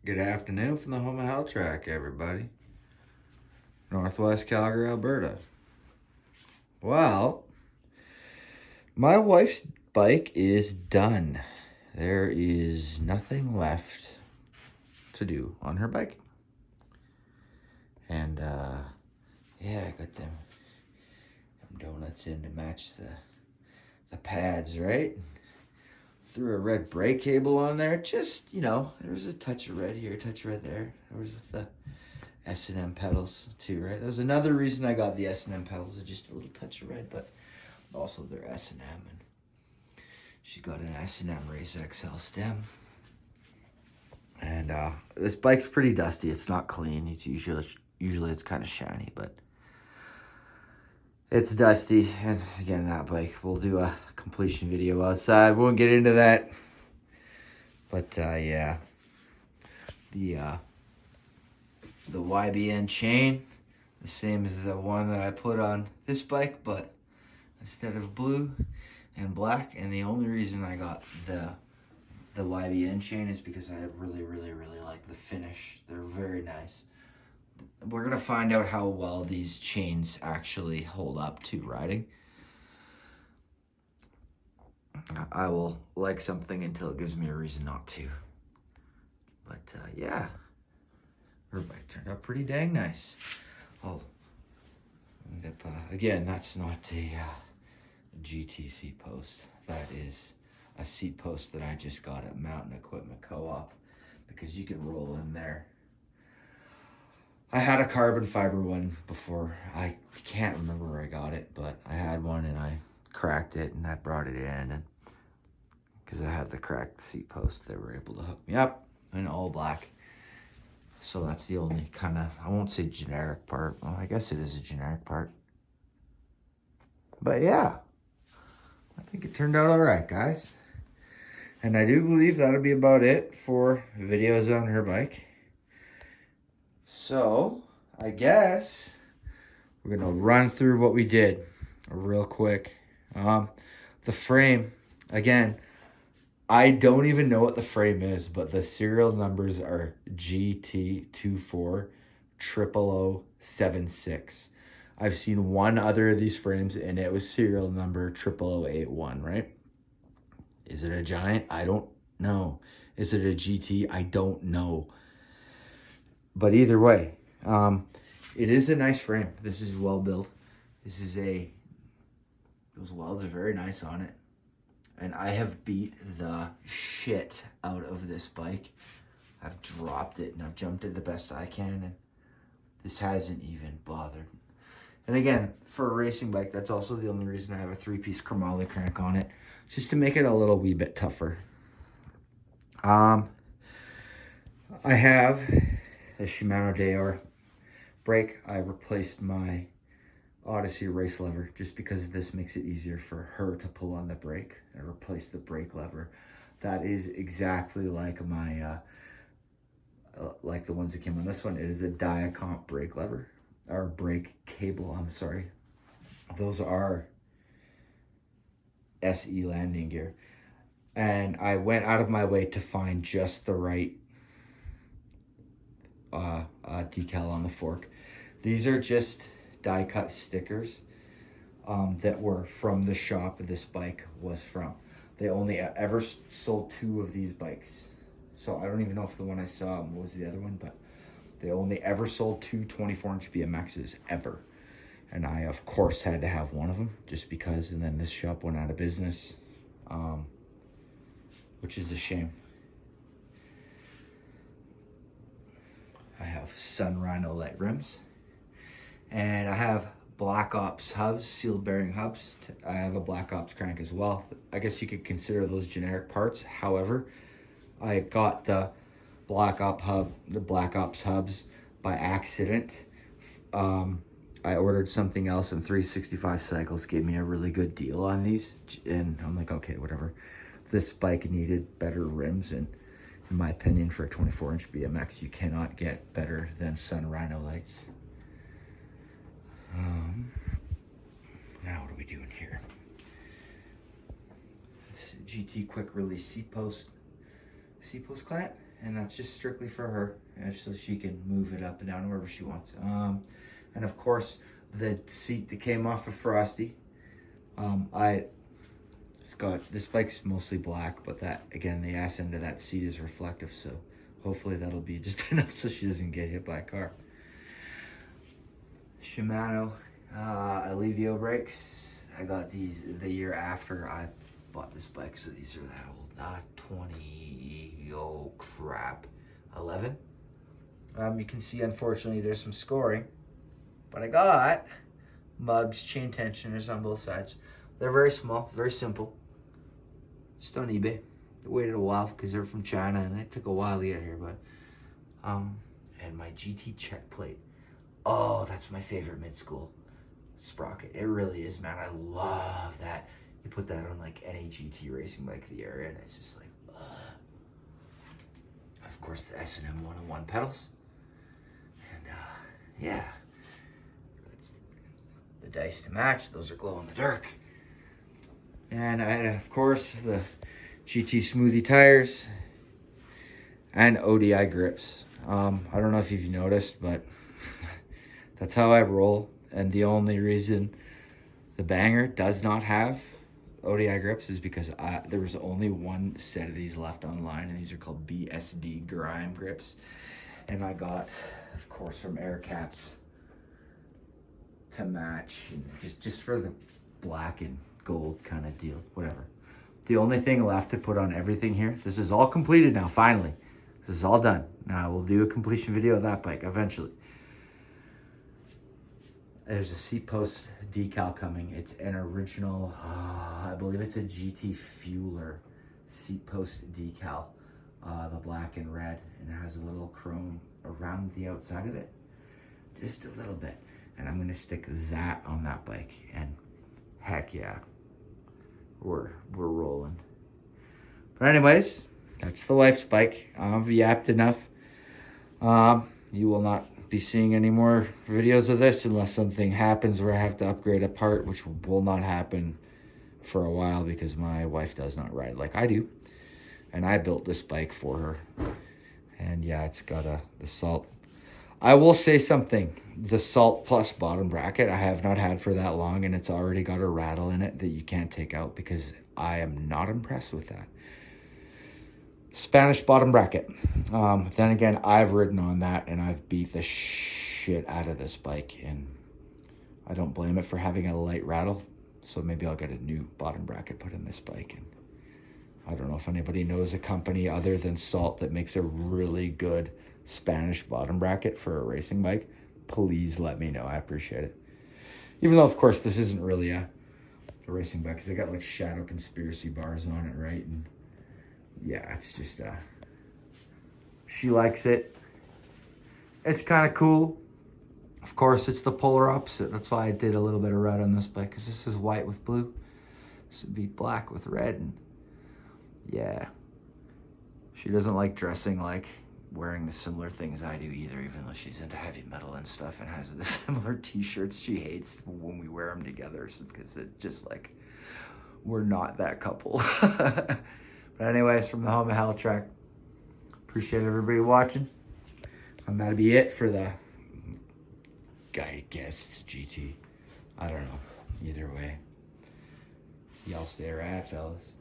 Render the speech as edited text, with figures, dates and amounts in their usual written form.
Good afternoon from the home of Hell Track, everybody. Northwest Calgary, Alberta. Well, my wife's bike is done. There is nothing left to do on her bike. And, yeah, I got them donuts in to match the pads, right? Threw a red brake cable on there. Just, there was a touch of red here, a touch of red there. There was with the S&M pedals too, right? That was another reason I got the S&M pedals, just a little touch of red, but also they're S&M. And she got an S&M Race XL stem. And this bike's pretty dusty. It's not clean. It's usually it's kind of shiny, but it's dusty. And again, that bike, we'll do a completion video outside. Won't get into that. But yeah, the YBN chain, the same as the one that I put on this bike, but instead of blue and black. And the only reason I got the YBN chain is because I really like the finish. They're very nice. We're gonna find out how well these chains actually hold up to riding. I will like something until it gives me a reason not to. But yeah, her bike turned out pretty dang nice. Oh, and again, that's not a GT seat post. That is a seat post that I just got at Mountain Equipment Co-op, because you can roll in there. I had a carbon fiber one before. I can't remember where I got it, but I had one and I cracked it and I brought it in, and because I had the cracked seat post, they were able to hook me up in all black. So that's the only kind of, I won't say generic part. Well, I guess it is a generic part. But yeah, I think it turned out all right, guys. And I do believe that'll be about it for videos on her bike. So I guess we're gonna run through what we did real quick. The frame, again, I don't even know what the frame is, but the serial numbers are GT240076. I've seen one other of these frames, and it was serial number 00081, right? Is it a Giant? I don't know. Is it a GT? I don't know. But either way, it is a nice frame. This is well built. This is those welds are very nice on it. And I have beat the shit out of this bike. I've dropped it and I've jumped it the best I can, and this hasn't even bothered. And again, for a racing bike, that's also the only reason I have a 3-piece chromoly crank on it, just to make it a little wee bit tougher. I have the Shimano Deore brake. I replaced my Odyssey race lever just because this makes it easier for her to pull on the brake. I replaced the brake lever. That is exactly like my like the ones that came on this one. It is a Diacomp brake lever, or brake cable, I'm sorry. Those are SE landing gear. And I went out of my way to find just the right decal on the fork. These are just die cut stickers that were from the shop this bike was from. They only ever sold 2 of these bikes. So I don't even know if the one I saw was the other one, but they only ever sold 2 24-inch BMXs ever. And I, of course, had to have one of them just because, and then this shop went out of business, which is a shame. I have Sun Rhino light rims, and I have Black Ops hubs, sealed bearing hubs. I have a Black Ops crank as well. I guess you could consider those generic parts. However, I got the Black Ops hubs by accident. I ordered something else, and 365 Cycles gave me a really good deal on these, and I'm like, okay, whatever. This bike needed better rims, and in my opinion, for a 24-inch BMX, you cannot get better than Sun Rhino lights. Now what are we doing here? This GT quick release seat post clamp. and that's just strictly for her, so she can move it up and down wherever she wants. And of course, the seat that came off of Frosty, this bike's mostly black, but that, again, the ass end of that seat is reflective, so hopefully that'll be just enough so she doesn't get hit by a car. Shimano Alivio brakes. I got these the year after I bought this bike, so these are that old. 20, oh crap, 11. You can see, unfortunately, there's some scoring, but I got mugs, chain tensioners on both sides. They're very small, very simple. Just on eBay. They waited a while because they're from China, and it took a while to get here, but and my GT check plate. Oh, that's my favorite mid-school sprocket. It really is, man. I love that. You put that on like any GT racing bike of the area, and it's just like, ugh. Of course, the S&M 101 pedals. And yeah, that's the dice to match. Those are glow in the dark. And I had, of course, the GT Smoothie tires and ODI grips. I don't know if you've noticed, but that's how I roll. And the only reason the Banger does not have ODI grips is because there was only one set of these left online, and these are called BSD Grime grips. And I got, of course, from Air Caps to match, just for the black and gold kind of deal, whatever. The only thing left to put on everything here, this is all completed now, finally. This is all done. Now we'll do a completion video of that bike eventually. There's a seat post decal coming. It's an original, I believe it's a GT Fueler seat post decal, the black and red, and it has a little chrome around the outside of it, just a little bit. And I'm gonna stick that on that bike, and heck yeah, we're rolling. But anyways, that's the wife's bike. I've yapped enough. You will not be seeing any more videos of this unless something happens where I have to upgrade a part, which will not happen for a while because my wife does not ride like I do, and I built this bike for her. And yeah, it's got the Salt. I will say something, the Salt Plus bottom bracket I have not had for that long, and it's already got a rattle in it that you can't take out because I am not impressed with that. Spanish bottom bracket. Then again, I've ridden on that and I've beat the shit out of this bike, and I don't blame it for having a light rattle. So maybe I'll get a new bottom bracket put in this bike. And I don't know if anybody knows a company other than Salt that makes a really good Spanish bottom bracket for a racing bike. Please let me know. I appreciate it. Even though, of course, this isn't really a racing bike because I got like Shadow Conspiracy bars on it, right? And yeah, it's just, she likes it. It's kind of cool. Of course, it's the polar opposite. That's why I did a little bit of red on this bike, because this is white with blue. This would be black with red, and yeah. She doesn't like dressing like wearing the similar things I do either, even though she's into heavy metal and stuff and has the similar t-shirts. She hates when we wear them together because it just like, we're not that couple. But anyways, from the home of Hell Track, appreciate everybody watching. And that'll be it for the guy guest GT. I don't know. Either way, y'all stay rad, fellas.